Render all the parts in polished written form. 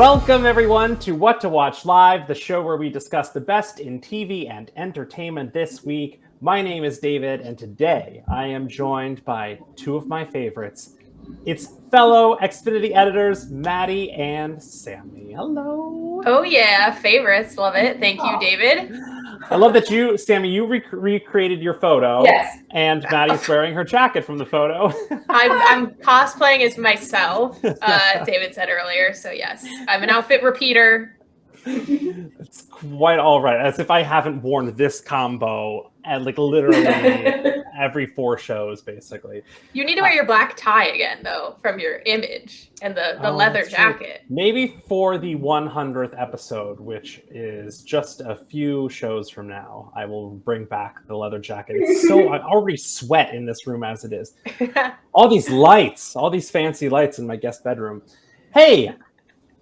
Welcome, everyone, to What to Watch Live, the show where we discuss the best in TV and entertainment this week. My name is David, and today I am joined by two of my favorites. It's fellow Xfinity editors, Maddie and Sammy. Hello. Oh, yeah. Favorites. Love it. Thank you, David. I love that you, Sammy, you recreated your photo. Yes. And Maddie's wearing her jacket from the photo. I'm cosplaying as myself, David said earlier. So, yes, I'm an outfit repeater. It's quite all right. As if I haven't worn this combo at literally every 4 shows, basically. You need to wear your black tie again, though, from your image and the leather jacket. Maybe for the 100th episode, which is just a few shows from now, I will bring back the leather jacket. I already sweat in this room as it is. All these lights, all these fancy lights in my guest bedroom. Hey!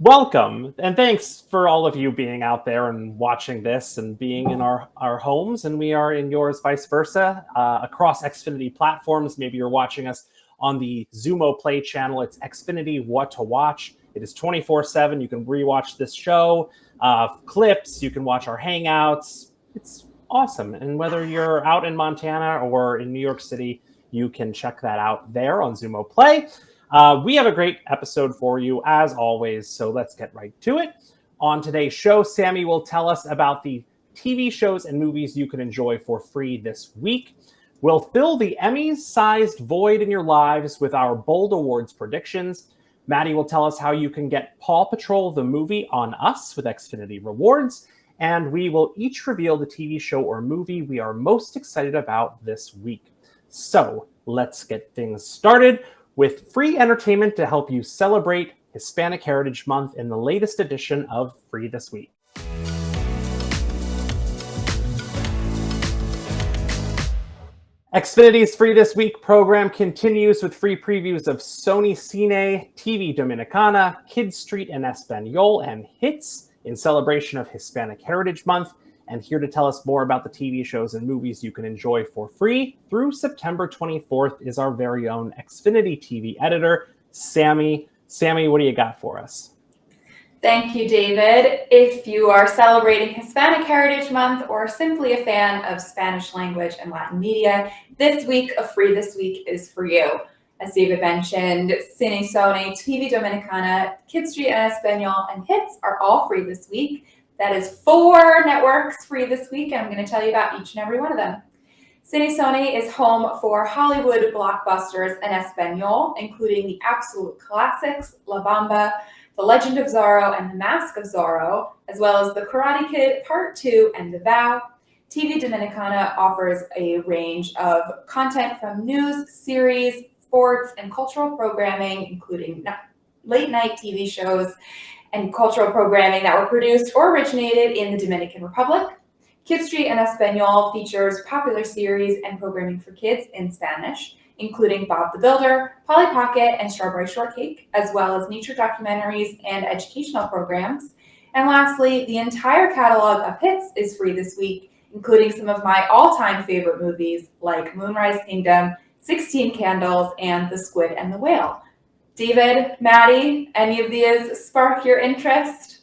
Welcome, and thanks for all of you being out there and watching this and being in our homes, and we are in yours vice versa, across Xfinity platforms. Maybe you're watching us on the Xumo Play channel. It's Xfinity What to Watch. It is 24/7. You can rewatch this show, clips, you can watch our hangouts. It's awesome, and whether you're out in Montana or in New York City, you can check that out there on Xumo Play. We have a great episode for you, as always, so let's get right to it. On today's show, Sammy will tell us about the TV shows and movies you can enjoy for free this week. We'll fill the Emmys-sized void in your lives with our bold awards predictions. Maddie will tell us how you can get Paw Patrol the movie on us with Xfinity Rewards. And we will each reveal the TV show or movie we are most excited about this week. So let's get things started with free entertainment to help you celebrate Hispanic Heritage Month in the latest edition of Free This Week. Xfinity's Free This Week program continues with free previews of Sony Cine, TV Dominicana, Kids Street and Espanol, and Hits in celebration of Hispanic Heritage Month. And here to tell us more about the TV shows and movies you can enjoy for free through September 24th is our very own Xfinity TV editor, Sammy. Sammy, what do you got for us? Thank you, David. If you are celebrating Hispanic Heritage Month or simply a fan of Spanish language and Latin media, this week of Free This Week is for you. As David mentioned, Cine Sony, TV Dominicana, Kids Street and Espanol, and Hits are all free this week. That is 4 networks free this week, and I'm going to tell you about each and every one of them. Cine Sony is home for Hollywood blockbusters and Espanol, including the absolute classics, La Bamba, The Legend of Zorro, and The Mask of Zorro, as well as The Karate Kid Part 2 and The Vow. TV Dominicana offers a range of content from news, series, sports, and cultural programming, including late-night TV shows and cultural programming that were produced or originated in the Dominican Republic. Kids Street and Espanol features popular series and programming for kids in Spanish, including Bob the Builder, Polly Pocket, and Strawberry Shortcake, as well as nature documentaries and educational programs. And lastly, the entire catalog of Hits is free this week, including some of my all-time favorite movies like Moonrise Kingdom, 16 Candles, and The Squid and the Whale. David, Maddie, any of these spark your interest?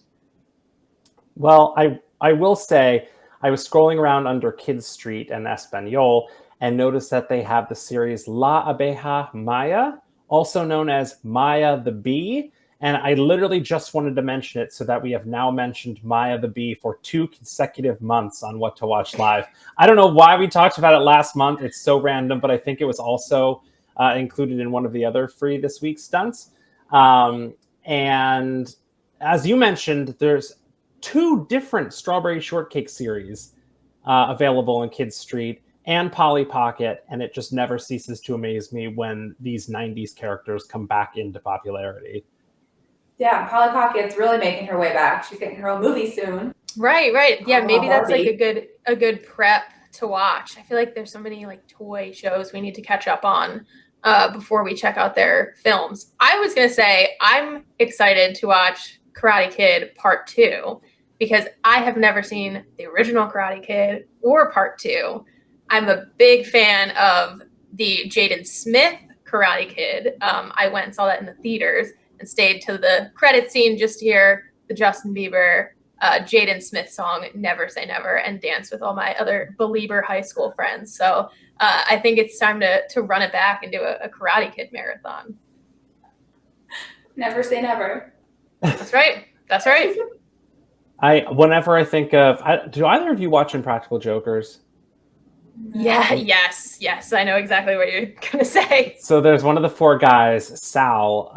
Well, I will say I was scrolling around under Kids Street and Espanol and noticed that they have the series La Abeja Maya, also known as Maya the Bee. And I literally just wanted to mention it so that we have now mentioned Maya the Bee for 2 consecutive months on What to Watch Live. I don't know why we talked about it last month. It's so random, but I think it was also included in one of the other Free This Week stunts. And as you mentioned, there's 2 different Strawberry Shortcake series available in Kids Street and Polly Pocket, and it just never ceases to amaze me when these 90s characters come back into popularity. Yeah, Polly Pocket's really making her way back. She's getting her own movie soon. Right. Yeah, maybe that's like a good prep to watch. I feel like there's so many like toy shows we need to catch up on before we check out their films. I was going to say I'm excited to watch Karate Kid Part 2 because I have never seen the original Karate Kid or Part 2. I'm a big fan of the Jaden Smith Karate Kid. I went and saw that in the theaters. and stayed to the credit scene just to hear the Justin Bieber, Jaden Smith song, Never Say Never, and dance with all my other Belieber high school friends. So I think it's time to run it back and do a Karate Kid marathon. Never say never. That's right. That's right. Whenever I think of, do either of you watch Impractical Jokers? Yeah, yes. I know exactly what you're going to say. So there's one of the four guys, Sal,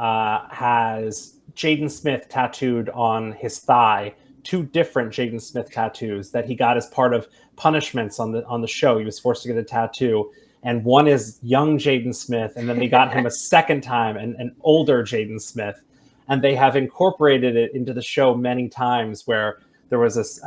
has Jaden Smith tattooed on his thigh, 2 different Jaden Smith tattoos that he got as part of punishments on the show. He was forced to get a tattoo. And one is young Jaden Smith, and then they got him a second time, an older Jaden Smith. And they have incorporated it into the show many times, where there was this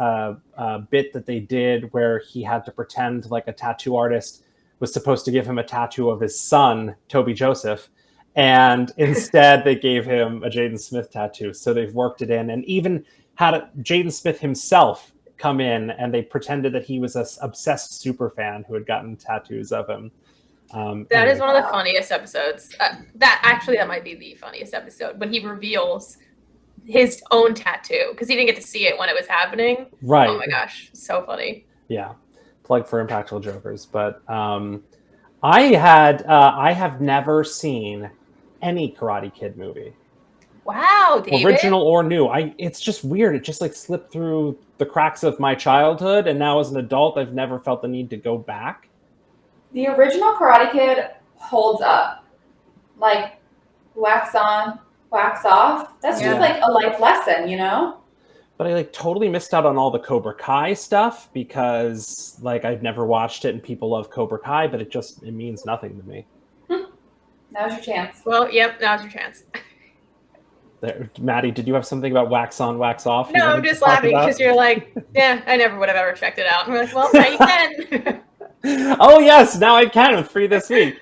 bit that they did where he had to pretend like a tattoo artist was supposed to give him a tattoo of his son, Toby Joseph. And instead they gave him a Jaden Smith tattoo. So they've worked it in, and even had Jaden Smith himself come in, and they pretended that he was an obsessed super fan who had gotten tattoos of him. That is one of the funniest episodes. That might be the funniest episode, when he reveals his own tattoo, because he didn't get to see it when it was happening. Right. Oh my gosh, so funny. Yeah, plug for Impractical Jokers. But I have never seen any Karate Kid movie. Wow, David. Original or new. It's just weird. It just like slipped through the cracks of my childhood, and now as an adult, I've never felt the need to go back. The original Karate Kid holds up. Like, wax on, wax off. That's just like a life lesson, you know? But I like totally missed out on all the Cobra Kai stuff, because like I've never watched it and people love Cobra Kai, but it means nothing to me. Now's your chance. Well, yep, now's your chance. There, Maddie, did you have something about wax on, wax off? No, I'm just laughing because you're like, yeah, I never would have ever checked it out. And we're like, well, now you can. Oh yes, now I can with Free This Week.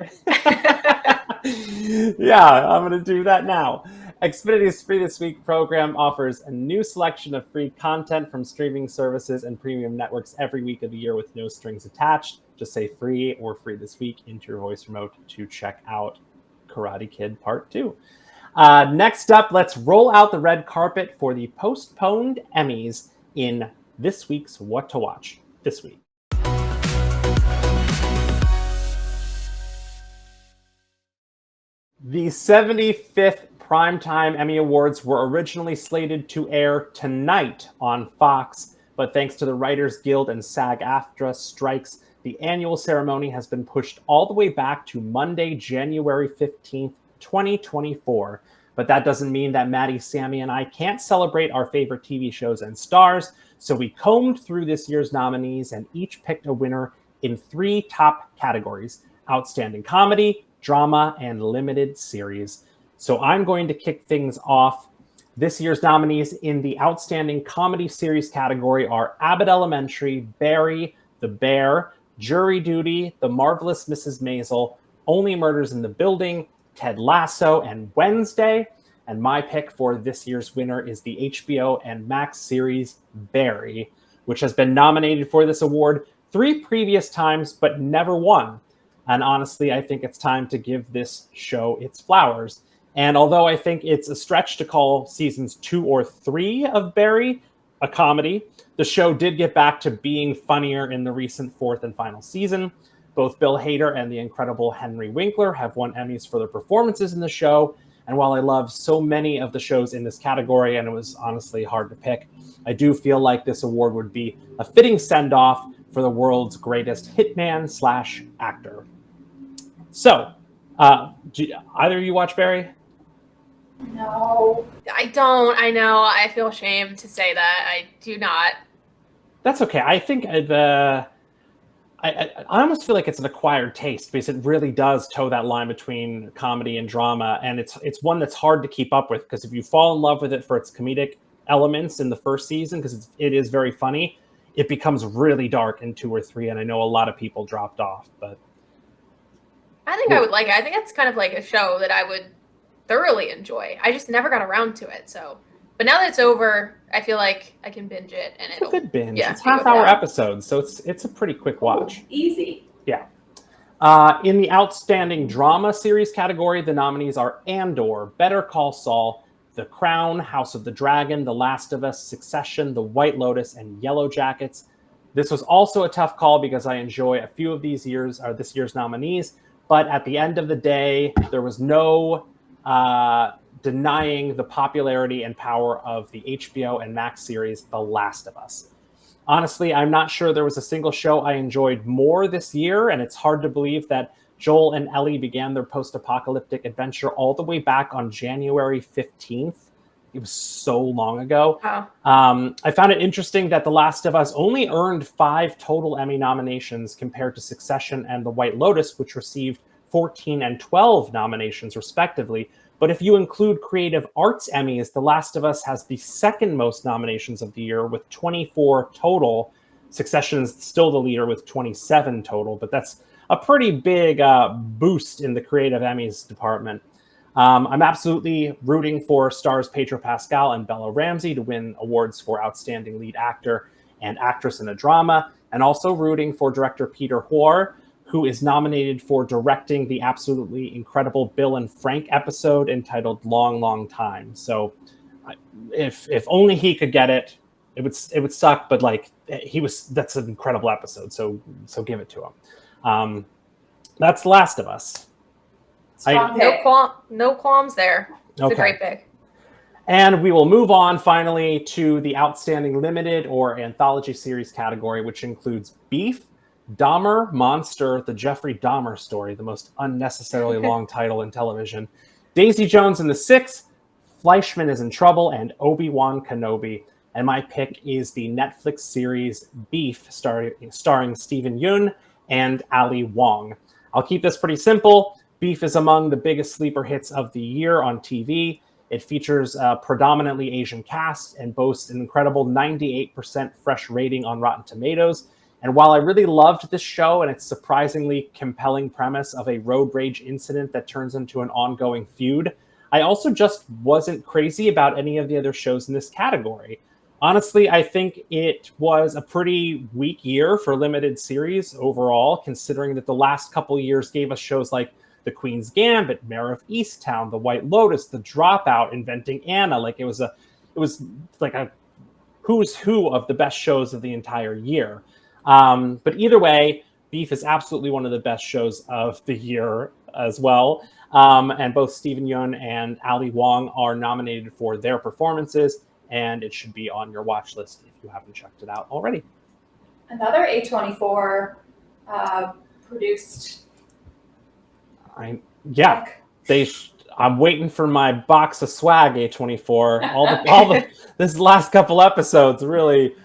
Yeah, I'm going to do that now. Xfinity's Free This Week program offers a new selection of free content from streaming services and premium networks every week of the year with no strings attached. Just say free or Free This Week into your voice remote to check out Karate Kid Part 2. Next up, let's roll out the red carpet for the postponed Emmys in this week's What to Watch this week. The 75th Primetime Emmy Awards were originally slated to air tonight on Fox, but thanks to the Writers Guild and SAG-AFTRA strikes, the annual ceremony has been pushed all the way back to Monday, January 15th, 2024. But that doesn't mean that Maddie, Sammy, and I can't celebrate our favorite TV shows and stars, so we combed through this year's nominees and each picked a winner in 3 top categories: Outstanding Comedy, Drama, and Limited Series. So I'm going to kick things off. This year's nominees in the Outstanding Comedy Series category are Abbott Elementary, Barry, The Bear, Jury Duty, The Marvelous Mrs. Maisel, Only Murders in the Building, Ted Lasso, and Wednesday. And my pick for this year's winner is the HBO and Max series Barry, which has been nominated for this award 3 previous times but never won. And honestly, I think it's time to give this show its flowers. And although I think it's a stretch to call seasons 2 or 3 of Barry a comedy, the show did get back to being funnier in the recent 4th and final season. Both Bill Hader and the incredible Henry Winkler have won Emmys for their performances in the show. And while I love so many of the shows in this category, and it was honestly hard to pick, I do feel like this award would be a fitting send-off for the world's greatest hitman/actor. So, do either of you watch Barry? No. I don't. I know. I feel ashamed to say that. I do not. That's okay. I think I almost feel like it's an acquired taste, because it really does toe that line between comedy and drama, and it's one that's hard to keep up with, because if you fall in love with it for its comedic elements in the first season, because it is very funny, it becomes really dark in 2 or 3, and I know a lot of people dropped off. But I think I would like it. I think it's kind of like a show that I would thoroughly enjoy. I just never got around to it. So, but now that it's over, I feel like I can binge it, and it's a good binge. Yeah, it's half-hour episodes, so it's a pretty quick watch. Easy. Yeah. In the Outstanding Drama Series category, the nominees are Andor, Better Call Saul, The Crown, House of the Dragon, The Last of Us, Succession, The White Lotus, and Yellow Jackets. This was also a tough call because I enjoy a few of this year's nominees, but at the end of the day, there was no denying the popularity and power of the HBO and Max series, The Last of Us. Honestly, I'm not sure there was a single show I enjoyed more this year, and it's hard to believe that Joel and Ellie began their post-apocalyptic adventure all the way back on January 15th. It was so long ago. Wow. I found it interesting that The Last of Us only earned 5 total Emmy nominations compared to Succession and The White Lotus, which received 14 and 12 nominations respectively. But if you include Creative Arts Emmys, The Last of Us has the second most nominations of the year with 24 total. Succession is still the leader with 27 total, but that's a pretty big boost in the Creative Emmys department. I'm absolutely rooting for stars Pedro Pascal and Bella Ramsey to win awards for Outstanding Lead Actor and Actress in a Drama, and also rooting for director Peter Hoare, who is nominated for directing the absolutely incredible Bill and Frank episode entitled Long, Long Time. So if only he could get it, it would suck, but like that's an incredible episode. So give it to him. That's The Last of Us. No qualms there. It's a great pick. And we will move on finally to the Outstanding Limited or Anthology Series category, which includes Beef, Dahmer, Monster, The Jeffrey Dahmer Story, the most unnecessarily long title in television, Daisy Jones and the Six, Fleischman is in Trouble, and Obi-Wan Kenobi. And my pick is the Netflix series Beef, starring Steven Yeun and Ali Wong. I'll keep this pretty simple. Beef is among the biggest sleeper hits of the year on TV. It features a predominantly Asian cast and boasts an incredible 98% fresh rating on Rotten Tomatoes. And while I really loved this show and its surprisingly compelling premise of a road rage incident that turns into an ongoing feud, I also just wasn't crazy about any of the other shows in this category. Honestly, I think it was a pretty weak year for limited series overall, considering that the last couple years gave us shows like The Queen's Gambit, Mayor of Easttown, The White Lotus, The Dropout, Inventing Anna. Like it was like a who's who of the best shows of the entire year. But either way, Beef is absolutely one of the best shows of the year as well. And both Steven Yeun and Ali Wong are nominated for their performances, and it should be on your watch list if you haven't checked it out already. Another A24 produced. I'm waiting for my box of swag. A24. This last couple episodes really.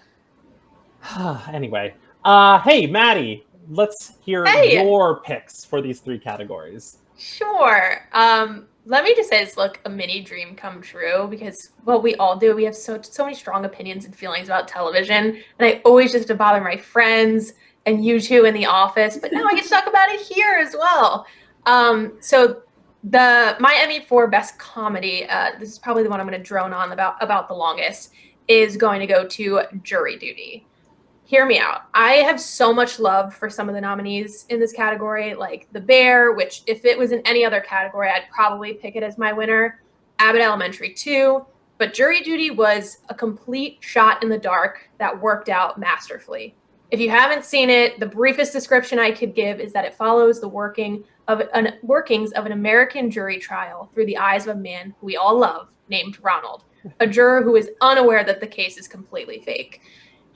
Anyway, hey Maddie, let's hear your picks for these 3 categories. Sure. Let me just say it's like a mini dream come true because, well, we all do. We have so many strong opinions and feelings about television, and I always just to bother my friends and you two in the office. But now I get to talk about it here as well. So my Emmy for Best Comedy, this is probably the one I'm going to drone on about the longest, is going to go to Jury Duty. Hear me out. I have so much love for some of the nominees in this category, like The Bear, which if it was in any other category, I'd probably pick it as my winner, Abbott Elementary 2, but Jury Duty was a complete shot in the dark that worked out masterfully. If you haven't seen it, the briefest description I could give is that it follows the workings of an American jury trial through the eyes of a man who we all love, named Ronald, a juror who is unaware that the case is completely fake.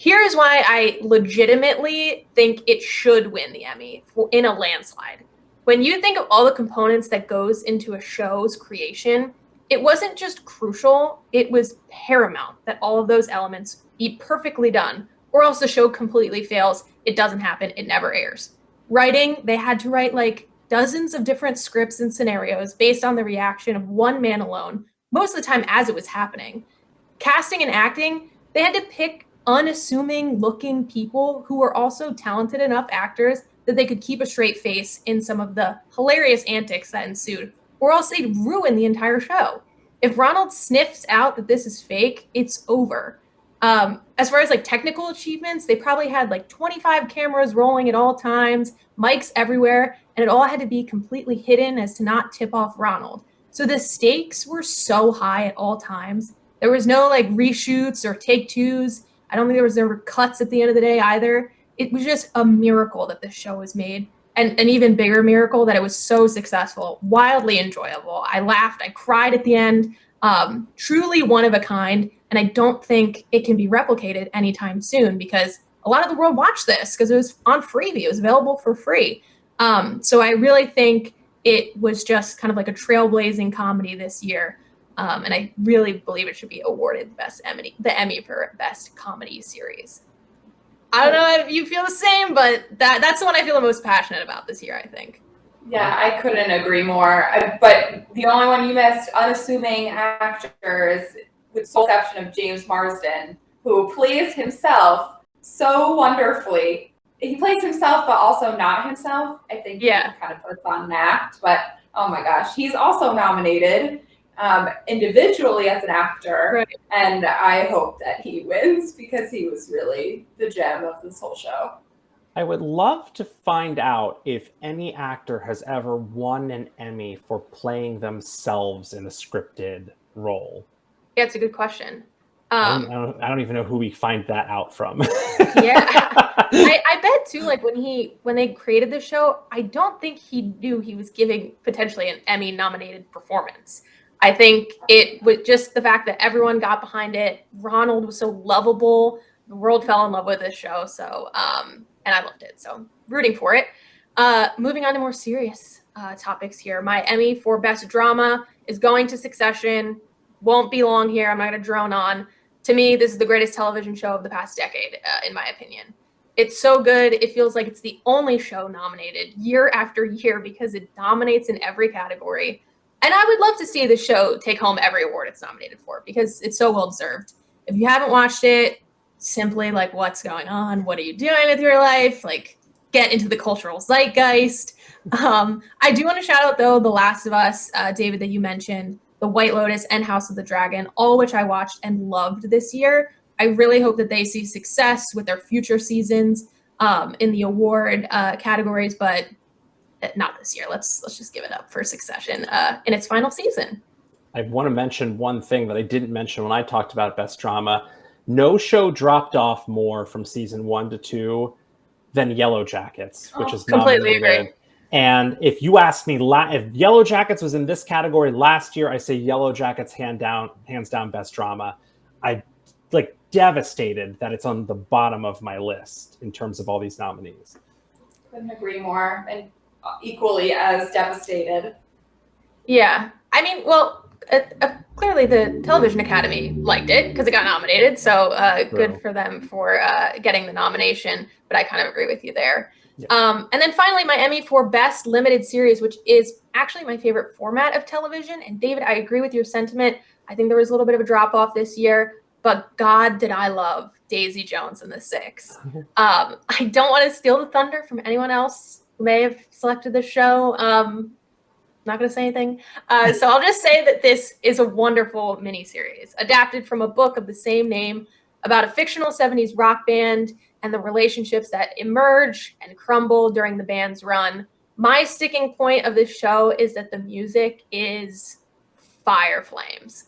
Here is why I legitimately think it should win the Emmy in a landslide. When you think of all the components that goes into a show's creation, it wasn't just crucial, it was paramount that all of those elements be perfectly done, or else the show completely fails, it doesn't happen, it never airs. Writing, they had to write like dozens of different scripts and scenarios based on the reaction of one man alone, most of the time as it was happening. Casting and acting, they had to pick unassuming looking people who were also talented enough actors that they could keep a straight face in some of the hilarious antics that ensued, or else they'd ruin the entire show. If Ronald sniffs out that this is fake, it's over. As far as like technical achievements, they probably had like 25 cameras rolling at all times, mics everywhere, and it all had to be completely hidden as to not tip off Ronald. So the stakes were so high at all times. There was no like reshoots or take twos. I don't think there was ever cuts at the end of the day either. It was just a miracle that this show was made. And an even bigger miracle that it was so successful, wildly enjoyable. I laughed, I cried at the end. Truly one of a kind. And I don't think it can be replicated anytime soon because a lot of the world watched this because it was on Freevee. It was available for free. So I really think it was just kind of like a trailblazing comedy this year. And I really believe it should be awarded the Emmy for Best Comedy Series. I don't know if you feel the same, but that's the one I feel the most passionate about this year, I think. Yeah, I couldn't agree more. But the only one you missed, unassuming actors, with the exception of James Marsden, who plays himself so wonderfully. He plays himself, but also not himself. I think he kind of puts on an act. But oh my gosh, he's also nominated individually as an actor. Right. And I hope that he wins because he was really the gem of this whole show. I would love to find out if any actor has ever won an Emmy for playing themselves in a scripted role. Yeah, it's a good question. I don't even know who we find that out from. Yeah, I bet too. Like when they created the show, I don't think he knew he was giving potentially an Emmy-nominated performance. I think it was just the fact that everyone got behind it. Ronald was so lovable. The world fell in love with this show. So, and I loved it. So rooting for it. Moving on to more serious topics here. My Emmy for Best Drama is going to Succession. Won't be long here. I'm not going to drone on. To me, this is the greatest television show of the past decade, in my opinion. It's so good. It feels like it's the only show nominated year after year because it dominates in every category. And I would love to see the show take home every award it's nominated for because it's so well deserved. If you haven't watched it, simply like, what's going on? What are you doing with your life? Like, get into the cultural zeitgeist. I do want to shout out, though, The Last of Us, David, that you mentioned, The White Lotus, and House of the Dragon, all which I watched and loved this year. I really hope that they see success with their future seasons in the award categories, but not this year. Let's just give it up for Succession in its final season. I want to mention one thing that I didn't mention when I talked about Best Drama. No show dropped off more from season 1 to 2 than Yellow Jackets, which is completely nominated. Agree. And if you ask me, if Yellow Jackets was in this category last year, I say Yellow Jackets hands down Best Drama. I devastated that it's on the bottom of my list in terms of all these nominees. Couldn't agree more, and equally as devastated. Yeah, I mean, well, clearly the Television Academy liked it because it got nominated. So good for them for getting the nomination. But I kind of agree with you there. Yeah. And then finally, my Emmy for Best Limited Series, which is actually my favorite format of television. And David, I agree with your sentiment. I think there was a little bit of a drop off this year, but God, did I love Daisy Jones and the Six. I don't want to steal the thunder from anyone else who may have selected the show. Not going to say anything. So I'll just say that this is a wonderful miniseries adapted from a book of the same name about a fictional 70s rock band and the relationships that emerge and crumble during the band's run. My sticking point of this show is that the music is fire flames.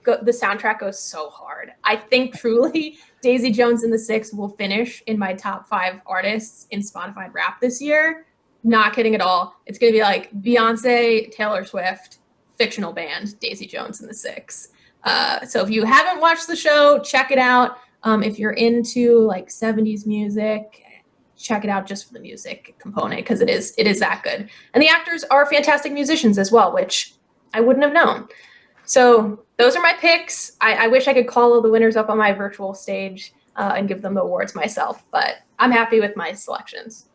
The soundtrack goes so hard. I think truly Daisy Jones and the Six will finish in my top 5 artists in Spotify Rap this year. Not kidding at all. It's going to be like Beyonce, Taylor Swift, fictional band, Daisy Jones and the Six. So if you haven't watched the show, check it out. If you're into like 70s music, check it out just for the music component because it is that good. And the actors are fantastic musicians as well, which I wouldn't have known. So those are my picks. I wish I could call all the winners up on my virtual stage and give them the awards myself, but I'm happy with my selections.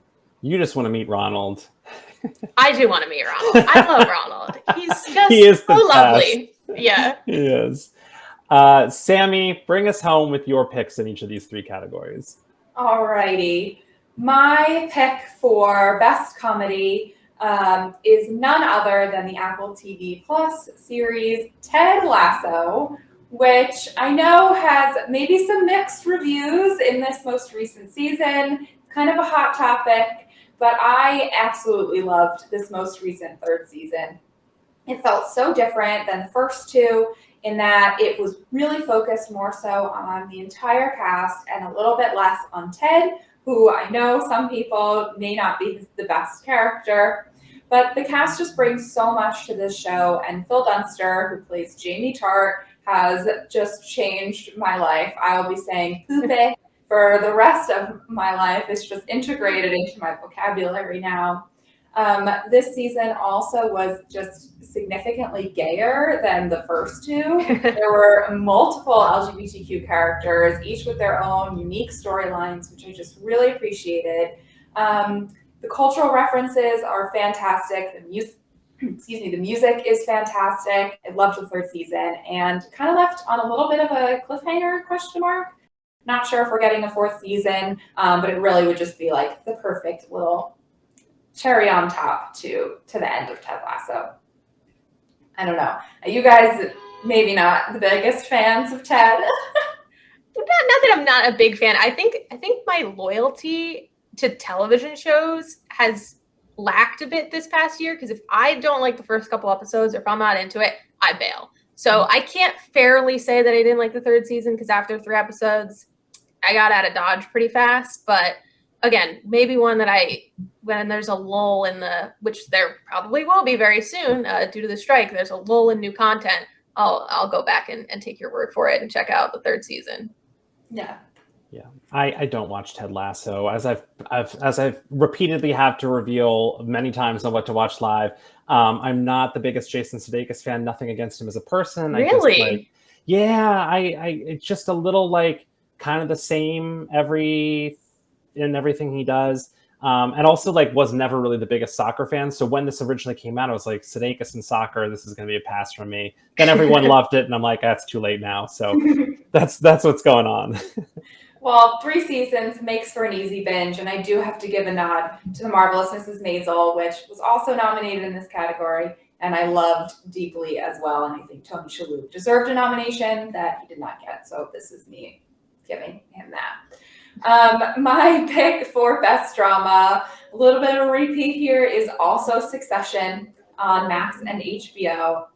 You just want to meet Ronald. I do want to meet Ronald. I love Ronald. He's just he is so lovely. Yeah. He is. Sammy, bring us home with your picks in each of these 3 categories. All righty. My pick for Best Comedy is none other than the Apple TV Plus series Ted Lasso, which I know has maybe some mixed reviews in this most recent season. Kind of a hot topic, but I absolutely loved this most recent 3rd season. It felt so different than the first two in that it was really focused more so on the entire cast and a little bit less on Ted, who I know some people may not be the best character, but the cast just brings so much to this show, and Phil Dunster, who plays Jamie Tart, has just changed my life. I will be saying "poopy" for the rest of my life. It's just integrated into my vocabulary now. This season also was just significantly gayer than the first two. There were multiple LGBTQ characters, each with their own unique storylines, which I just really appreciated. The cultural references are fantastic. The music is fantastic. I loved the third season, and kind of left on a little bit of a cliffhanger question mark. Not sure if we're getting a fourth season, but it really would just be like the perfect little cherry on top to the end of Ted Lasso. I don't know. You guys maybe not the biggest fans of Ted. Not that I'm not a big fan. I think my loyalty to television shows has lacked a bit this past year, because if I don't like the first couple episodes, or if I'm not into it, I bail. So I can't fairly say that I didn't like the third season, because after 3 episodes, I got out of Dodge pretty fast. But again, maybe one that when there's a lull in which there probably will be very soon due to the strike, there's a lull in new content, I'll go back and take your word for it and check out the third season. Yeah. Yeah, I don't watch Ted Lasso, as I've repeatedly had to reveal many times on What to Watch Live. I'm not the biggest Jason Sudeikis fan. Nothing against him as a person. Really? It's just a little like kind of the same in everything he does. And also like was never really the biggest soccer fan. So when this originally came out, I was like, Sudeikis in soccer, this is going to be a pass from me. Then everyone loved it, and I'm like, that's too late now. So that's what's going on. Well, 3 seasons makes for an easy binge, and I do have to give a nod to The Marvelous Mrs. Maisel, which was also nominated in this category, and I loved deeply as well. And I think Tony Shalhoub deserved a nomination that he did not get, so this is me giving him that. My pick for Best Drama, a little bit of a repeat here, is also Succession on Max and HBO.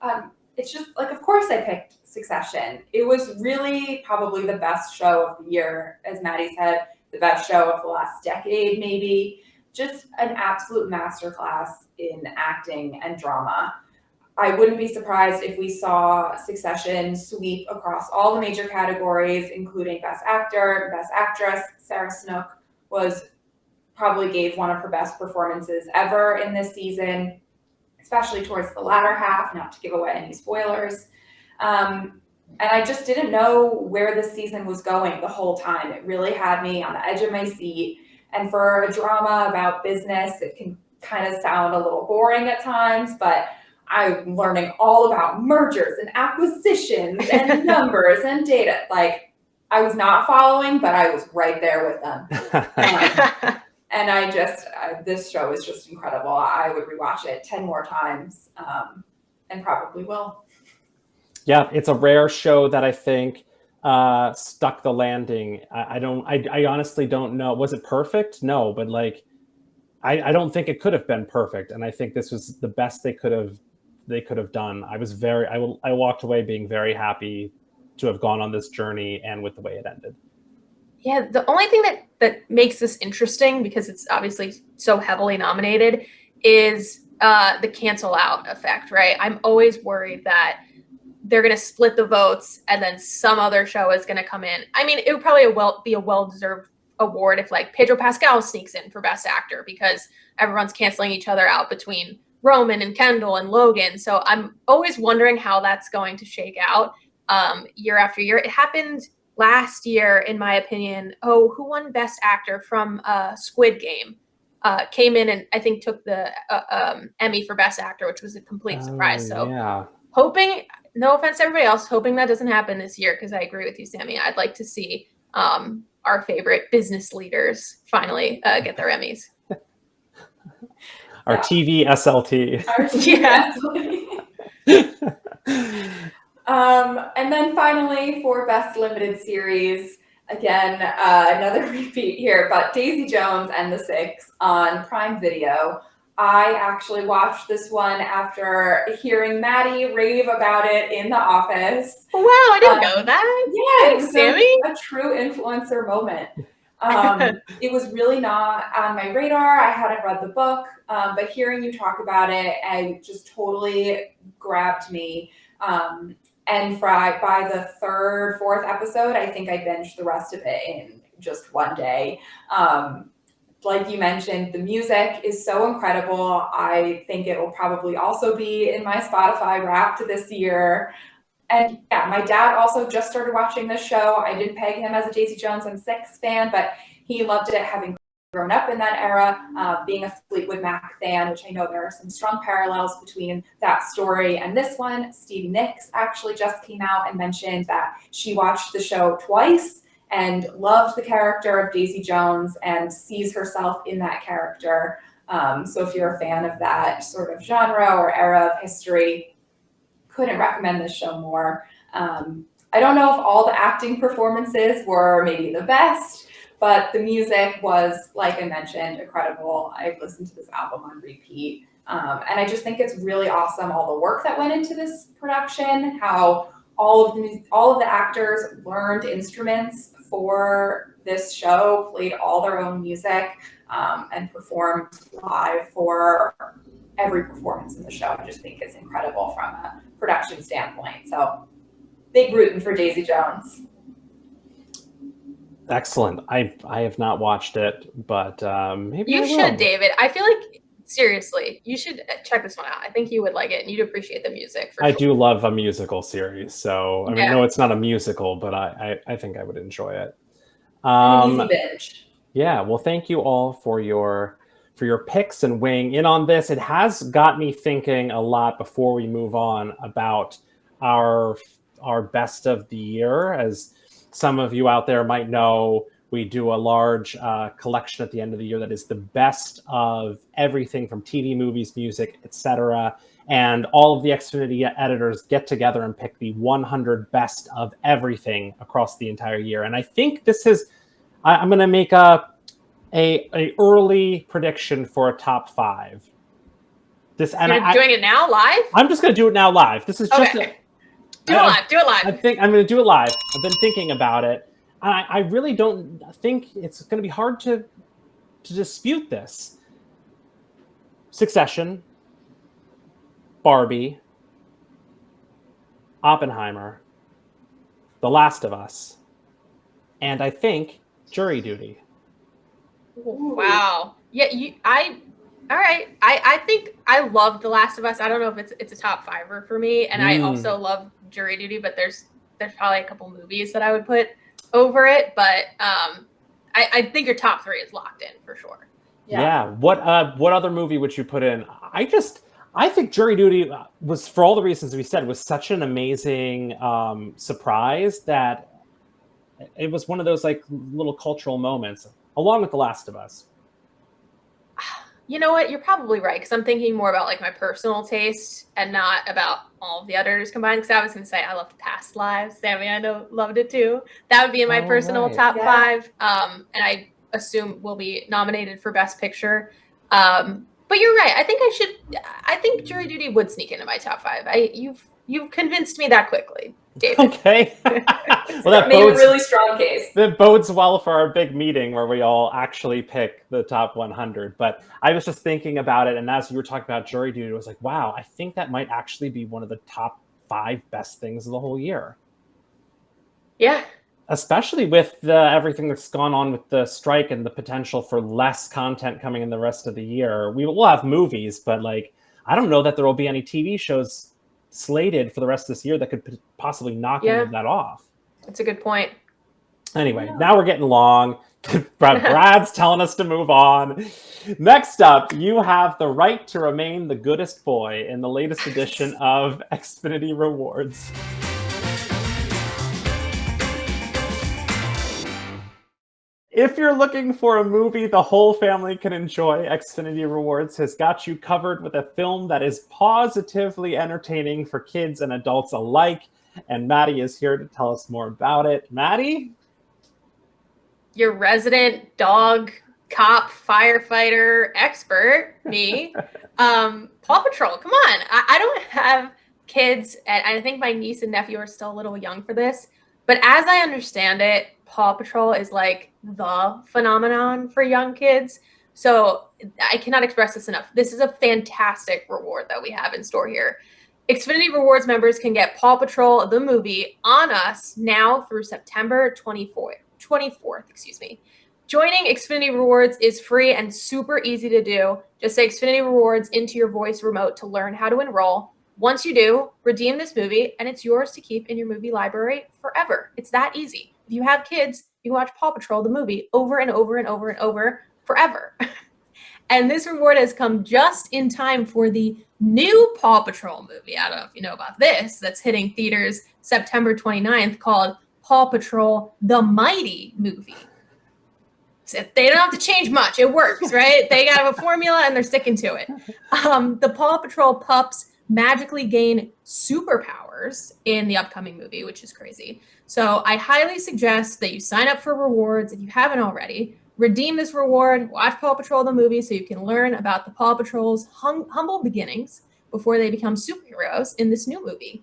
It's just like, of course I picked Succession. It was really probably the best show of the year, as Maddie said, the best show of the last decade, maybe. Just an absolute masterclass in acting and drama. I wouldn't be surprised if we saw Succession sweep across all the major categories, including Best Actor, Best Actress. Sarah Snook probably gave one of her best performances ever in this season, especially towards the latter half, not to give away any spoilers. And I just didn't know where this season was going the whole time. It really had me on the edge of my seat. And for a drama about business, it can kind of sound a little boring at times, but I'm learning all about mergers and acquisitions and numbers and data. Like, I was not following, but I was right there with them. And this show is just incredible. I would rewatch it 10 more times, and probably will. Yeah, it's a rare show that I think stuck the landing. I honestly don't know. Was it perfect? No, but like, I don't think it could have been perfect. And I think this was the best they could have done. I walked away being very happy to have gone on this journey and with the way it ended. Yeah, the only thing that makes this interesting, because it's obviously so heavily nominated, is the cancel out effect, right? I'm always worried that they're going to split the votes and then some other show is going to come in. I mean, it would probably be a well-deserved award if like Pedro Pascal sneaks in for Best Actor, because everyone's canceling each other out between Roman and Kendall and Logan. So I'm always wondering how that's going to shake out year after year. It happened last year, in my opinion. Who won Best Actor from Squid Game? Came in and I think took the Emmy for Best Actor, which was a complete surprise. So yeah. Hoping, no offense to everybody else, hoping that doesn't happen this year, because I agree with you, Sammy. I'd like to see our favorite business leaders finally get their Emmys. Our TV SLT. Our TV SLT. And then finally, for Best Limited Series, again, another repeat here, but Daisy Jones and the Six on Prime Video. I actually watched this one after hearing Maddie rave about it in the office. Oh, wow, I didn't know that. Yeah, Thanks, Sammy. a true influencer moment. It was really not on my radar. I hadn't read the book, but hearing you talk about it, it just totally grabbed me. And by the third, fourth episode, I think I binged the rest of it in just one day. Like you mentioned, the music is so incredible. I think it will probably also be in my Spotify Wrapped this year. And yeah, my dad also just started watching this show. I didn't peg him as a Daisy Jones and Six fan, but he loved it, having grown up in that era, being a Fleetwood Mac fan, which I know there are some strong parallels between that story and this one. Stevie Nicks actually just came out and mentioned that she watched the show twice and loved the character of Daisy Jones and sees herself in that character. So if you're a fan of that sort of genre or era of history, couldn't recommend this show more. I don't know if all the acting performances were maybe the best, but the music was, like I mentioned, incredible. I've listened to this album on repeat. And I just think it's really awesome, all the work that went into this production, how all of the actors learned instruments for this show, played all their own music, and performed live for every performance in the show. I just think it's incredible from a production standpoint. So big rooting for Daisy Jones. Excellent. I have not watched it, but maybe you I should, will. David. I feel like, seriously, you should check this one out. I think you would like it, and you'd appreciate the music. I do love a musical series, so I mean, I know it's not a musical, but I think I would enjoy it. An easy binge. Yeah. Well, thank you all for your picks and weighing in on this. It has got me thinking a lot before we move on about our best of the year. As some of you out there might know, we do a large collection at the end of the year that is the best of everything from TV, movies, music, etc. And all of the Xfinity editors get together and pick the 100 best of everything across the entire year. And I think this is, I'm going to make a early prediction for a top 5. You're doing it now live? I'm just going to do it now live. This is just okay. Do it live. I think I'm going to do it live. I've been thinking about it. I really don't think it's going to be hard to dispute this. Succession, Barbie, Oppenheimer, The Last of Us, and I think Jury Duty. Wow. Yeah, all right. I think I love The Last of Us. I don't know if it's a top 5er for me, and I also love Jury Duty, but there's probably a couple movies that I would put over it, but I think your top 3 is locked in for sure. Yeah. What other movie would you put in? I think Jury Duty was, for all the reasons we said, was such an amazing surprise that it was one of those like little cultural moments, along with The Last of Us. You know what? You're probably right, because I'm thinking more about like my personal taste and not about all of the others combined. Because I was going to say I loved Past Lives. Sammy, I know, loved it too. That would be in my personal top 5. And I assume will be nominated for Best Picture. But you're right. I think Jury Duty would sneak into my top 5. You've convinced me that quickly, David. Okay. Well, that made a really strong case. That bodes well for our big meeting where we all actually pick the top 100. But I was just thinking about it, and as you were talking about Jury Duty, I was like, wow, I think that might actually be one of the top 5 best things of the whole year. Yeah. Especially with everything that's gone on with the strike and the potential for less content coming in the rest of the year. We will have movies, but like, I don't know that there will be any TV shows slated for the rest of this year that could possibly knock any of that off. That's a good point. Anyway, now we're getting long. Brad's telling us to move on. Next up, you have the right to remain the goodest boy in the latest edition of Xfinity Rewards. If you're looking for a movie the whole family can enjoy, Xfinity Rewards has got you covered with a film that is positively entertaining for kids and adults alike. And Maddie is here to tell us more about it. Maddie? Your resident dog cop, firefighter, expert, me. Paw Patrol, come on. I don't have kids, and I think my niece and nephew are still a little young for this, but as I understand it, Paw Patrol is like the phenomenon for young kids. So I cannot express this enough. This is a fantastic reward that we have in store here. Xfinity Rewards members can get Paw Patrol, the movie, on us now through September 24th, excuse me. Joining Xfinity Rewards is free and super easy to do. Just say Xfinity Rewards into your voice remote to learn how to enroll. Once you do, redeem this movie, and it's yours to keep in your movie library forever. It's that easy. If you have kids, you can watch Paw Patrol, the movie, over and over and over and over forever. And this reward has come just in time for the new Paw Patrol movie. I don't know if you know about this. That's hitting theaters September 29th, called Paw Patrol, the Mighty Movie. So they don't have to change much. It works, right? They got a formula and they're sticking to it. The Paw Patrol pups magically gain superpowers in the upcoming movie, which is crazy. So I highly suggest that you sign up for rewards if you haven't already. Redeem this reward, watch Paw Patrol the movie so you can learn about the Paw Patrol's humble beginnings before they become superheroes in this new movie.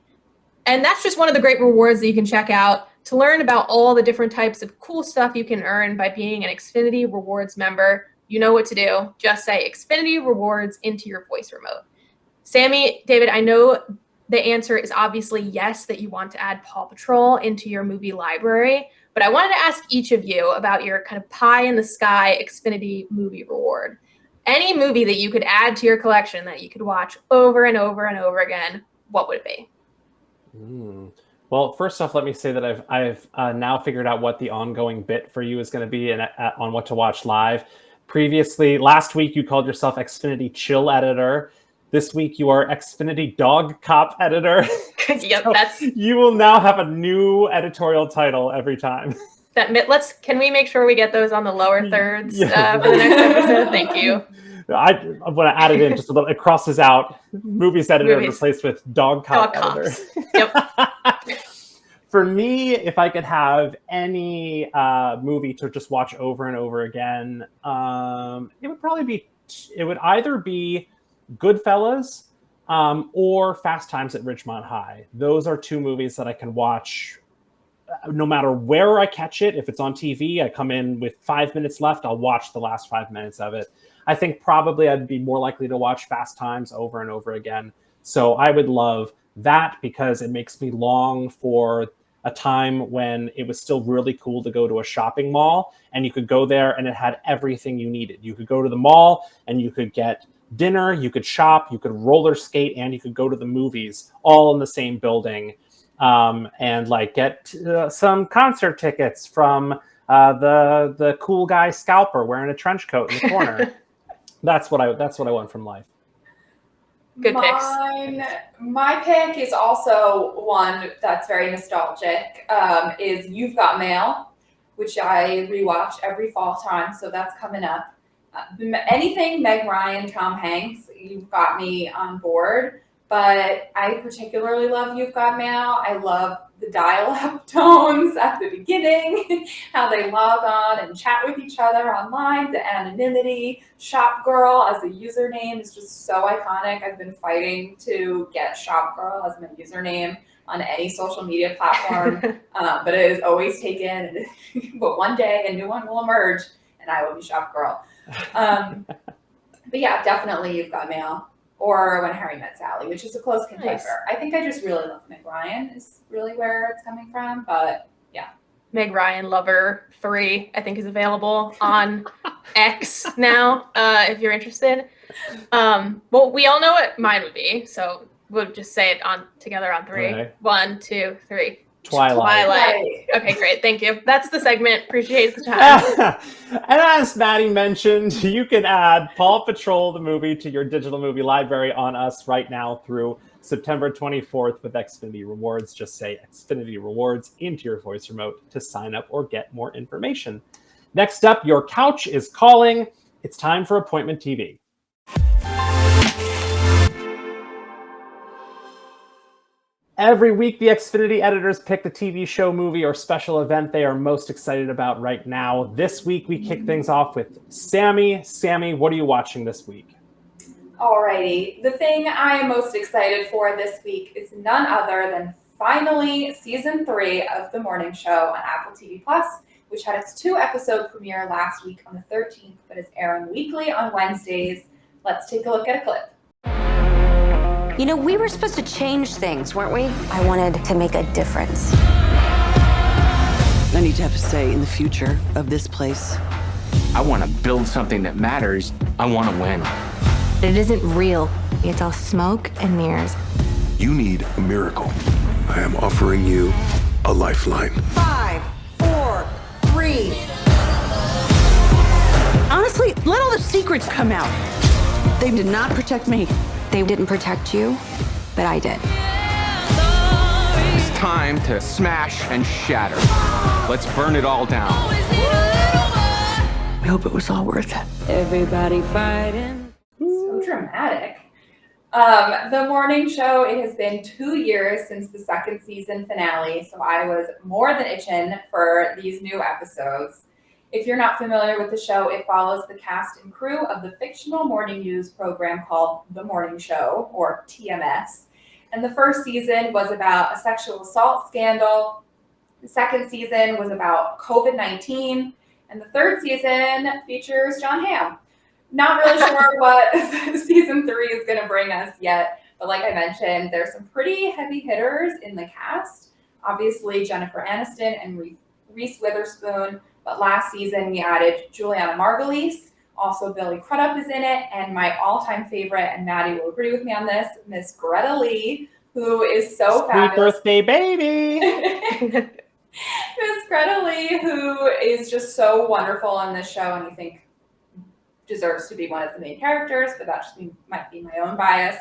And that's just one of the great rewards that you can check out to learn about all the different types of cool stuff you can earn by being an Xfinity Rewards member. You know what to do. Just say Xfinity Rewards into your voice remote. Sammy, David, I know the answer is obviously yes, that you want to add Paw Patrol into your movie library, but I wanted to ask each of you about your kind of pie in the sky Xfinity movie reward. Any movie that you could add to your collection that you could watch over and over and over again, what would it be? Well, first off, let me say that I've now figured out what the ongoing bit for you is going to be on what to watch live. Previously, last week, you called yourself Xfinity Chill Editor. This week, you are Xfinity Dog Cop Editor. Yep, So that's. You will now have a new editorial title every time. Can we make sure we get those on the lower thirds for the next episode? Thank you. I'm going to add it in just a little. It crosses out movies editor replaced with dog cop editor. Yep. For me, if I could have any movie to just watch over and over again, it would either be Goodfellas or Fast Times at Ridgemont High. Those are two movies that I can watch no matter where I catch it. If it's on TV, I come in with 5 minutes left, I'll watch the last 5 minutes of it. I think probably I'd be more likely to watch Fast Times over and over again. So I would love that because it makes me long for a time when it was still really cool to go to a shopping mall and you could go there and it had everything you needed. You could go to the mall and you could get dinner, you could shop, you could roller skate, and you could go to the movies all in the same building. And like get some concert tickets from the cool guy scalper wearing a trench coat in the corner. That's what I want from life. Good picks. My pick is also one that's very nostalgic. Is You've Got Mail, which I rewatch every fall time, so that's coming up. Anything Meg Ryan, Tom Hanks, you've got me on board. But I particularly love You've Got Mail. I love the dial-up tones at the beginning, how they log on and chat with each other online, the anonymity. Shop Girl as a username is just so iconic. I've been fighting to get Shop Girl as my username on any social media platform, but it is always taken. But one day a new one will emerge and I will be Shop Girl. But yeah, definitely You've Got Mail. Or When Harry Met Sally, which is a close contender. Nice. I think I just really love Meg Ryan is really where it's coming from, but yeah. Meg Ryan Lover 3, I think, is available on X now, if you're interested. Well, we all know what mine would be, so we'll just say it together on 3. Okay. 1, 2, 3. Twilight. Okay, great. Thank you. That's the segment. Appreciate the time. And as Maddie mentioned, you can add Paw Patrol, the movie, to your digital movie library on us right now through September 24th with Xfinity Rewards. Just say Xfinity Rewards into your voice remote to sign up or get more information. Next up, your couch is calling. It's time for Appointment TV. Every week, the Xfinity Editors pick the TV show, movie, or special event they are most excited about right now. This week, we kick things off with Sammy. Sammy, what are you watching this week? Alrighty, the thing I am most excited for this week is none other than finally season 3 of The Morning Show on Apple TV+, which had its 2-episode premiere last week on the 13th, but is airing weekly on Wednesdays. Let's take a look at a clip. You know, we were supposed to change things, weren't we? I wanted to make a difference. I need to have a say in the future of this place. I want to build something that matters. I want to win. It isn't real. It's all smoke and mirrors. You need a miracle. I am offering you a lifeline. 5, 4, 3. Honestly, let all the secrets come out. They did not protect me. They didn't protect you, but I did. It's time to smash and shatter. Let's burn it all down. I hope it was all worth it. Everybody fighting. So dramatic. The Morning Show, it has been 2 years since the 2nd season finale, so I was more than itching for these new episodes. If you're not familiar with the show, it follows the cast and crew of the fictional morning news program called The Morning Show, or TMS. And the first season was about a sexual assault scandal. The second season was about COVID-19. And the third season features John Hamm. Not really sure what season 3 is going to bring us yet. But like I mentioned, there's some pretty heavy hitters in the cast. Obviously, Jennifer Aniston and Reese Witherspoon. But last season, we added Juliana Margulies. Also, Billy Crudup is in it. And my all-time favorite, and Maddie will agree with me on this, Miss Greta Lee, who is so fabulous. Sweet birthday, baby! Miss Greta Lee, who is just so wonderful on this show, and I think deserves to be one of the main characters, but that just might be my own bias.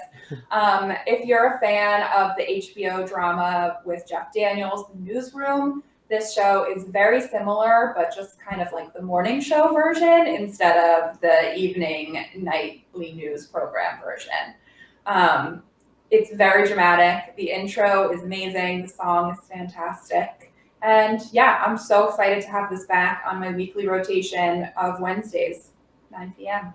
If you're a fan of the HBO drama with Jeff Daniels, The Newsroom, this show is very similar, but just kind of like the morning show version instead of the evening nightly news program version. It's very dramatic. The intro is amazing. The song is fantastic. And yeah, I'm so excited to have this back on my weekly rotation of Wednesdays, 9 p.m.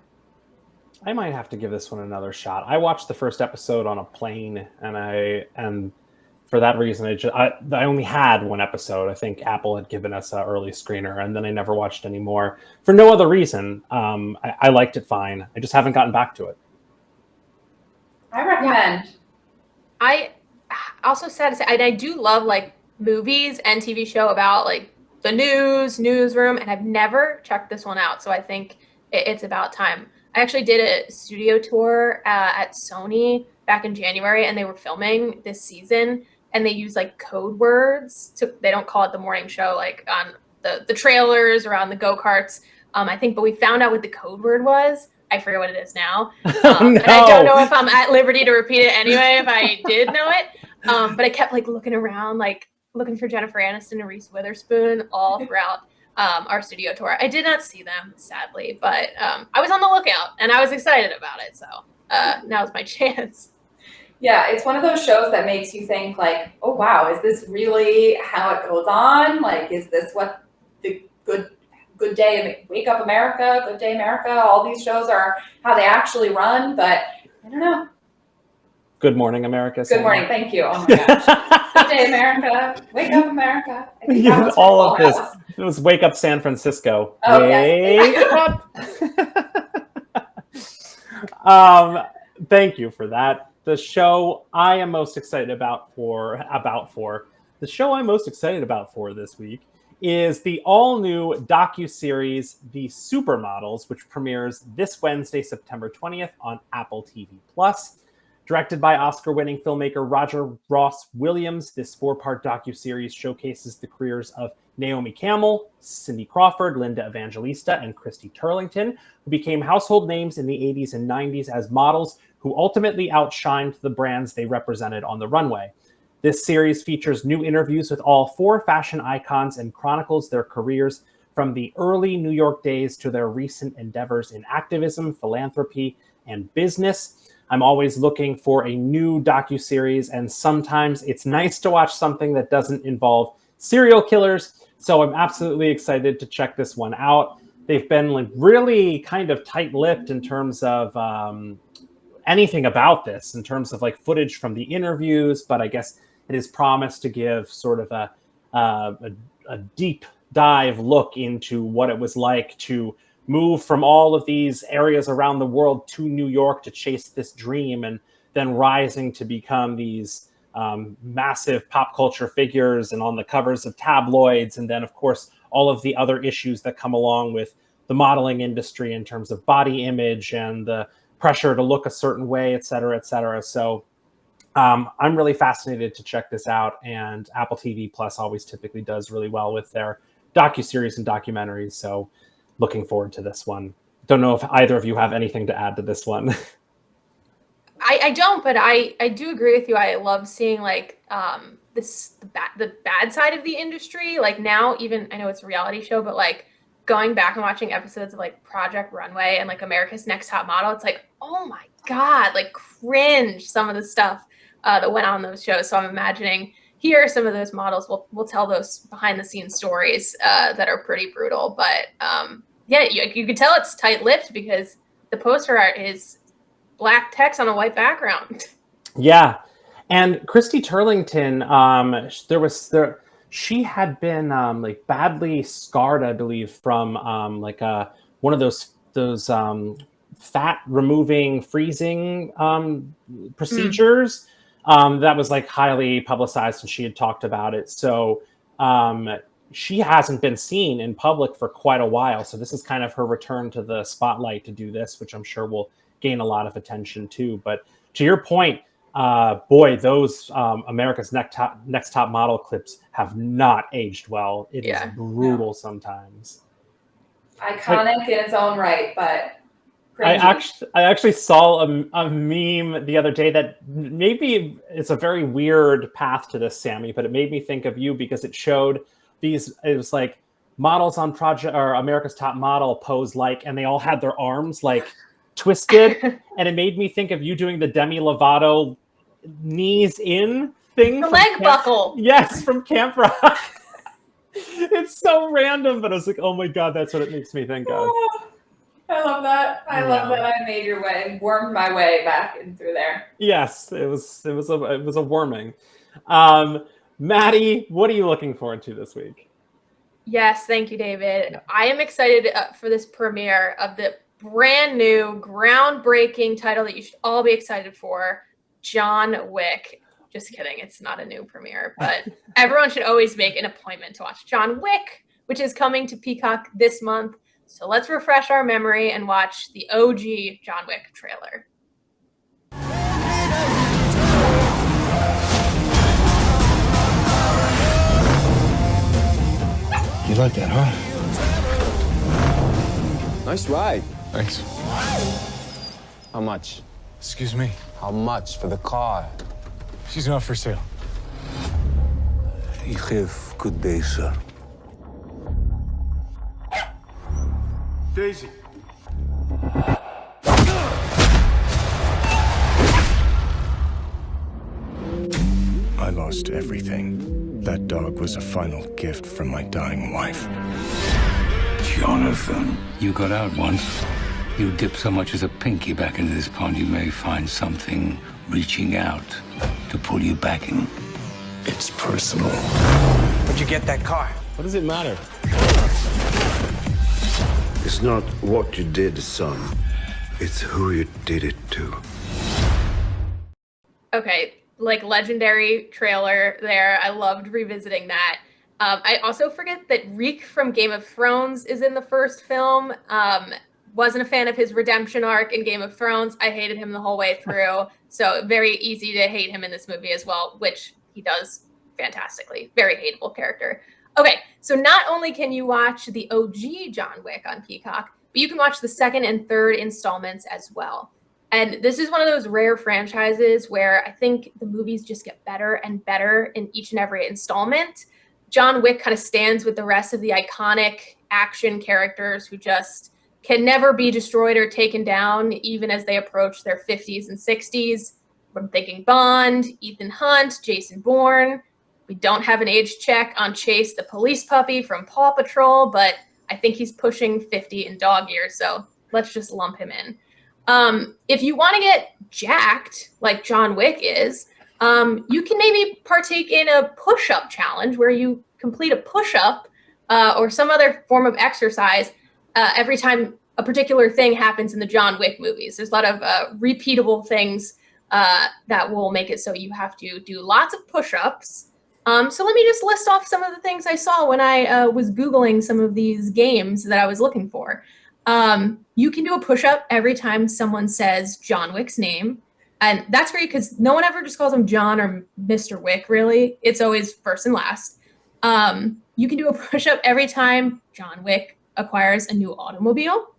I might have to give this one another shot. I watched the first episode on a plane, and for that reason, I only had one episode. I think Apple had given us an early screener, and then I never watched any more. For no other reason, I liked it fine. I just haven't gotten back to it. I recommend. Yeah. I also sad to say, I do love like movies and TV show about like the newsroom, and I've never checked this one out. So I think it's about time. I actually did a studio tour at Sony back in January, and they were filming this season, and they use like code words they don't call it The Morning Show like on the trailers or on the go-karts. I think, but we found out what the code word was. I forget what it is now. No. And I don't know if I'm at liberty to repeat it anyway, if I did know it. But I kept like looking around, like looking for Jennifer Aniston and Reese Witherspoon all throughout our studio tour. I did not see them, sadly, but I was on the lookout and I was excited about it. So now's my chance. Yeah, it's one of those shows that makes you think like, oh, wow, is this really how it goes on? Like, is this what the Good Day, Wake Up America, Good Day America, all these shows are how they actually run, but I don't know. Good Morning America. Good morning, thank you. Oh my gosh. Good Day America, Wake Up America. I think that was all of this. It was Wake Up San Francisco. Oh, Wake up. Thank you for that. The show I am most excited about for this week is the all-new docuseries The Supermodels, which premieres this Wednesday, September 20th on Apple TV+. Directed by Oscar-winning filmmaker Roger Ross Williams, this 4-part docuseries showcases the careers of Naomi Campbell, Cindy Crawford, Linda Evangelista, and Christy Turlington, who became household names in the 80s and 90s as models who ultimately outshined the brands they represented on the runway. This series features new interviews with all 4 fashion icons and chronicles their careers from the early New York days to their recent endeavors in activism, philanthropy, and business. I'm always looking for a new docuseries, and sometimes it's nice to watch something that doesn't involve serial killers. So I'm absolutely excited to check this one out. They've been like really kind of tight-lipped in terms of anything about this, in terms of like footage from the interviews, but I guess it is promised to give sort of a deep dive look into what it was like to move from all of these areas around the world to New York to chase this dream, and then rising to become these massive pop culture figures and on the covers of tabloids. And then, of course, all of the other issues that come along with the modeling industry in terms of body image and the pressure to look a certain way, et cetera, et cetera. So I'm really fascinated to check this out. And Apple TV Plus always typically does really well with their docuseries and documentaries. So looking forward to this one. Don't know if either of you have anything to add to this one. I don't, but I do agree with you. I love seeing like the bad side of the industry. Like now, even I know it's a reality show, but like going back and watching episodes of like Project Runway and like America's Next Top Model, it's like, oh my God, like cringe some of the stuff that went on those shows. So I'm imagining here some of those models will tell those behind the scenes stories that are pretty brutal. But yeah, you can tell it's tight-lipped because the poster art is black text on a white background. Yeah. And Christy Turlington, she had been like badly scarred, I believe, from like one of those fat removing freezing procedures that was like highly publicized, and she had talked about it. So she hasn't been seen in public for quite a while. So this is kind of her return to the spotlight to do this, which I'm sure will gain a lot of attention too. But to your point, boy, those America's Next Top Model clips have not aged well. It is brutal sometimes. Iconic in its own right, but I actually saw a meme the other day that maybe it's a very weird path to this, Sammy, but it made me think of you because it showed it was like models on Project or America's Top Model pose like, and they all had their arms like twisted, and it made me think of you doing the Demi Lovato knees in thing. The leg buckle. Yes, from Camp Rock. It's so random, but I was like, oh my God, that's what it makes me think of. I love that. I love that I wormed my way back in through there. Yes, it was a worming. Maddie, what are you looking forward to this week? Yes, thank you, David. I am excited for this premiere of the brand new, groundbreaking title that you should all be excited for, John Wick. Just kidding, it's not a new premiere, but everyone should always make an appointment to watch John Wick, which is coming to Peacock this month. So let's refresh our memory and watch the OG John Wick trailer. You like that, huh? Nice ride. Thanks. How much? Excuse me. How much for the car? She's not for sale. You have good day, sir. Daisy. I lost everything. That dog was a final gift from my dying wife. Jonathan, you got out once. You dip so much as a pinky back into this pond, you may find something reaching out to pull you back in. It's personal. Where'd you get that car? What does it matter? It's not what you did, son. It's who you did it to. Okay, like legendary trailer there. I loved revisiting that. I also forget that Wick from Game of Thrones is in the first film. Wasn't a fan of his redemption arc in Game of Thrones. I hated him the whole way through. So very easy to hate him in this movie as well, which he does fantastically. Very hateable character. Okay, so not only can you watch the OG John Wick on Peacock, but you can watch the second and third installments as well. And this is one of those rare franchises where I think the movies just get better and better in each and every installment. John Wick kind of stands with the rest of the iconic action characters who just can never be destroyed or taken down, even as they approach their 50s and 60s. I'm thinking Bond, Ethan Hunt, Jason Bourne. We don't have an age check on Chase the police puppy from Paw Patrol, but I think he's pushing 50 in dog years, so let's just lump him in. If you want to get jacked, like John Wick is, you can maybe partake in a push-up challenge where you complete a push-up or some other form of exercise every time a particular thing happens in the John Wick movies. There's a lot of repeatable things that will make it so you have to do lots of push-ups. So let me just list off some of the things I saw when I was Googling some of these games that I was looking for. You can do a push-up every time someone says John Wick's name. And that's great because no one ever just calls him John or Mr. Wick, really. It's always first and last. You can do a push-up every time John Wick acquires a new automobile.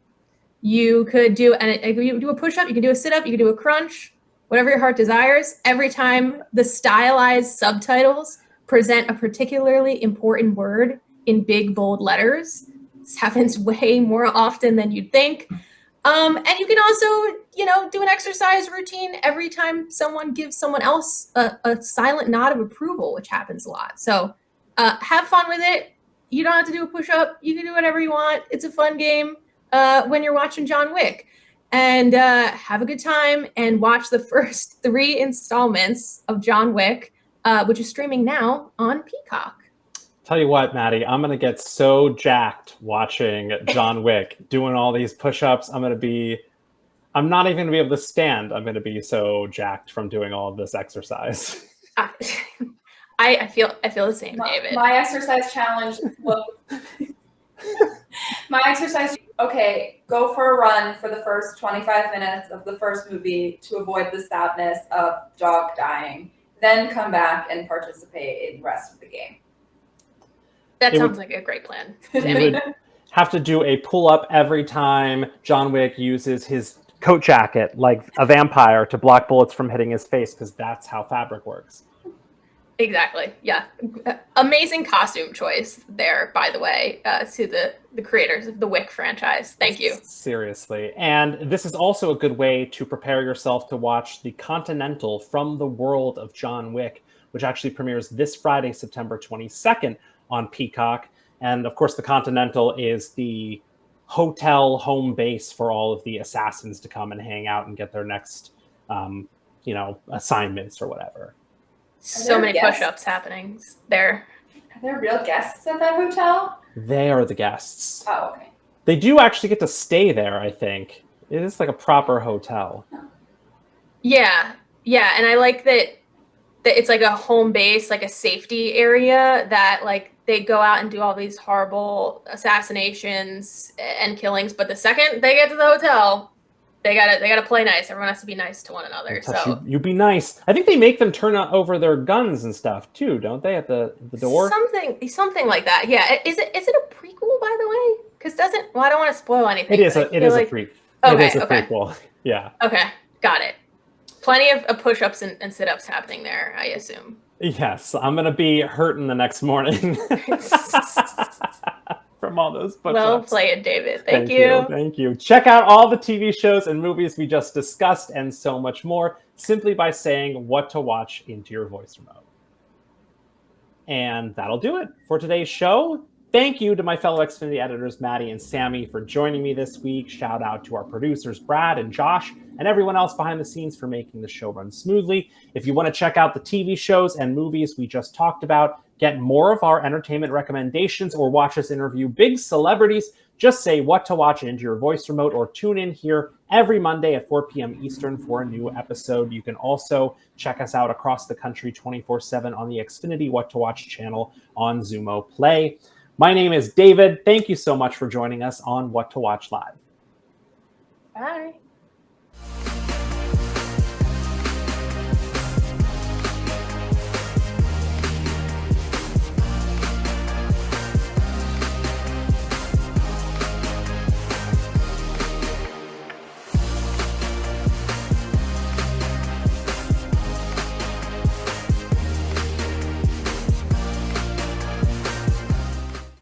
You could do a push-up, you can do a sit-up, you can do a crunch, whatever your heart desires. Every time the stylized subtitles present a particularly important word in big, bold letters. This happens way more often than you'd think. And you can also, do an exercise routine every time someone gives someone else a silent nod of approval, which happens a lot. So have fun with it. You don't have to do a push-up. You can do whatever you want. It's a fun game when you're watching John Wick. And have a good time and watch the first 3 installments of John Wick, which is streaming now on Peacock. Tell you what, Maddie, I'm going to get so jacked watching John Wick, doing all these push-ups. I'm not even going to be able to stand. I'm going to be so jacked from doing all of this exercise. I feel the same, David. My exercise challenge, go for a run for the first 25 minutes of the first movie to avoid the sadness of dog dying, then come back and participate in the rest of the game. That sounds like a great plan. You would have to do a pull-up every time John Wick uses his coat jacket like a vampire to block bullets from hitting his face, because that's how fabric works. Exactly. Yeah. Amazing costume choice there, by the way, to the creators of the Wick franchise. Thank you. Seriously. And this is also a good way to prepare yourself to watch the Continental from the world of John Wick, which actually premieres this Friday, September 22nd on Peacock. And of course, the Continental is the hotel home base for all of the assassins to come and hang out and get their next, assignments or whatever. So many push-ups happening there. Are there real guests at that hotel? They are the guests. Oh, okay. They do actually get to stay there, I think. It is like a proper hotel. Yeah. Yeah. And I like that it's like a home base, like a safety area that like they go out and do all these horrible assassinations and killings. But the second they get to the hotel, they gotta play nice. Everyone has to be nice to one another. So you be nice. I think they make them turn over their guns and stuff too, don't they? At the door. Something like that. Yeah. Is it a prequel, by the way? Because I don't want to spoil anything. It is a prequel. Okay, it is a prequel. Yeah. Okay, got it. Plenty of push-ups and sit-ups happening there, I assume. Yes, I'm gonna be hurting the next morning from all those push-ups. Well played, David. Thank you. Thank you. Check out all the TV shows and movies we just discussed and so much more simply by saying what to watch into your voice remote. And that'll do it for today's show. Thank you to my fellow Xfinity editors, Maddie and Sammy, for joining me this week. Shout out to our producers, Brad and Josh, and everyone else behind the scenes for making the show run smoothly. If you want to check out the TV shows and movies we just talked about, get more of our entertainment recommendations, or watch us interview big celebrities, just say what to watch into your voice remote or tune in here every Monday at 4 p.m. Eastern for a new episode. You can also check us out across the country 24/7 on the Xfinity What to Watch channel on Xumo Play. My name is David. Thank you so much for joining us on What to Watch Live. Bye.